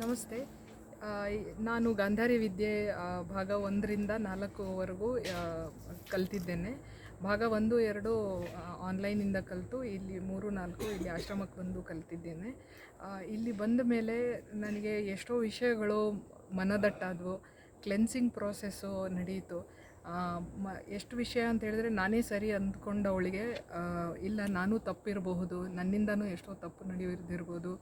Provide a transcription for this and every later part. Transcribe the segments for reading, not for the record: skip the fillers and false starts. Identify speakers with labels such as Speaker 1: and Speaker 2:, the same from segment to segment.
Speaker 1: ನಮಸ್ತೆ. ನಾನು ಗಾಂಧಾರಿ ವಿದ್ಯೆ ಭಾಗ 1ರಿಂದ 4ವರೆಗೂ ಕಲ್ತಿದ್ದೇನೆ. ಭಾಗ 1, 2 ಆನ್ಲೈನಿಂದ ಕಲಿತು ಇಲ್ಲಿ 3, 4 ಇಲ್ಲಿ ಆಶ್ರಮಕ್ಕೆ ಬಂದು ಕಲ್ತಿದ್ದೇನೆ. ಇಲ್ಲಿ ಬಂದ ಮೇಲೆ ನನಗೆ ಎಷ್ಟೋ ವಿಷಯಗಳು ಮನದಟ್ಟಾದವು. ಕ್ಲೆನ್ಸಿಂಗ್ ಪ್ರೋಸೆಸ್ಸು ನಡೆಯಿತು. ಎಷ್ಟು ವಿಷಯ ಅಂತ ಹೇಳಿದ್ರೆ, ನಾನೇ ಸರಿ ಅಂದ್ಕೊಂಡವಳಿಗೆ ಇಲ್ಲ ನಾನು ತಪ್ಪಿರಬಹುದು, ನನ್ನಿಂದನೂ ಎಷ್ಟೋ ತಪ್ಪು ನಡೆದಿರ್ಬೋದು,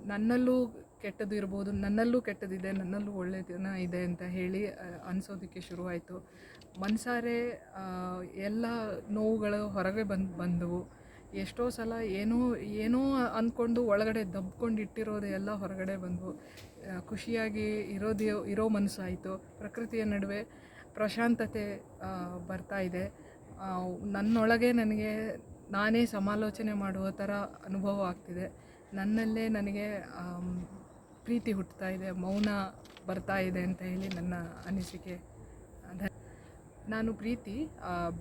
Speaker 1: ನನ್ನಲ್ಲೂ ಕೆಟ್ಟದ್ದು ಇರ್ಬೋದು, ನನ್ನಲ್ಲೂ ಕೆಟ್ಟದಿದೆ, ನನ್ನಲ್ಲೂ ಒಳ್ಳೆಯದನ್ನ ಇದೆ ಅಂತ ಹೇಳಿ ಅನಿಸೋದಕ್ಕೆ ಶುರುವಾಯಿತು. ಮನಸಾರೆ ಎಲ್ಲ ನೋವುಗಳು ಹೊರಗೆ ಬಂದವು. ಎಷ್ಟೋ ಸಲ ಏನೋ ಅಂದ್ಕೊಂಡು ಒಳಗಡೆ ದಬ್ಕೊಂಡಿಟ್ಟಿರೋದು ಎಲ್ಲ ಹೊರಗಡೆ ಬಂದವು. ಖುಷಿಯಾಗಿ ಇರೋ ಮನಸ್ಸಾಯಿತು. ಪ್ರಕೃತಿಯ ನಡುವೆ ಪ್ರಶಾಂತತೆ ಬರ್ತಾ ಇದೆ. ನನ್ನೊಳಗೆ ನನಗೆ ನಾನೇ ಸಮಾಲೋಚನೆ ಮಾಡುವ ಥರ ಅನುಭವ ಆಗ್ತಿದೆ. ನನ್ನಲ್ಲೇ ನನಗೆ ಪ್ರೀತಿ ಹುಟ್ಟುತ್ತಾ ಇದೆ, ಮೌನ ಬರ್ತಾ ಇದೆ ಅಂತ ಹೇಳಿ ನನ್ನ ಅನಿಸಿಕೆ. ನಾನು ಪ್ರೀತಿ,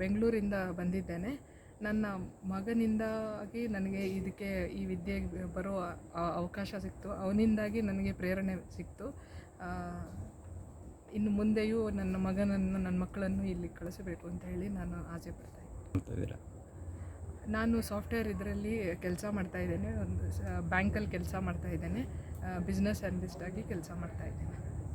Speaker 1: ಬೆಂಗಳೂರಿಂದ ಬಂದಿದ್ದೇನೆ. ನನ್ನ ಮಗನಿಂದಾಗಿ ನನಗೆ ಈ ವಿದ್ಯೆಗೆ ಬರೋ ಅವಕಾಶ ಸಿಕ್ತು. ಅವನಿಂದಾಗಿ ನನಗೆ ಪ್ರೇರಣೆ ಸಿಕ್ತು. ಇನ್ನು ಮುಂದೆಯೂ ನನ್ನ ಮಕ್ಕಳನ್ನು ಇಲ್ಲಿ ಕಳಿಸಬೇಕು ಅಂತ ಹೇಳಿ ನಾನು ಆಸೆ ಪಡ್ತಾಯಿದ್ದೀನಿ. ನಾನು ಸಾಫ್ಟ್ವೇರ್ ಇದರಲ್ಲಿ ಕೆಲಸ ಮಾಡ್ತಾಯಿದ್ದೇನೆ. ಒಂದು ಬ್ಯಾಂಕಲ್ಲಿ ಕೆಲಸ ಮಾಡ್ತಾಯಿದ್ದೇನೆ. ಬಿಸ್ನೆಸ್ ಅನಲಿಸ್ಟ್ ಆಗಿ ಕೆಲಸ ಮಾಡ್ತಾಯಿದ್ದೇನೆ.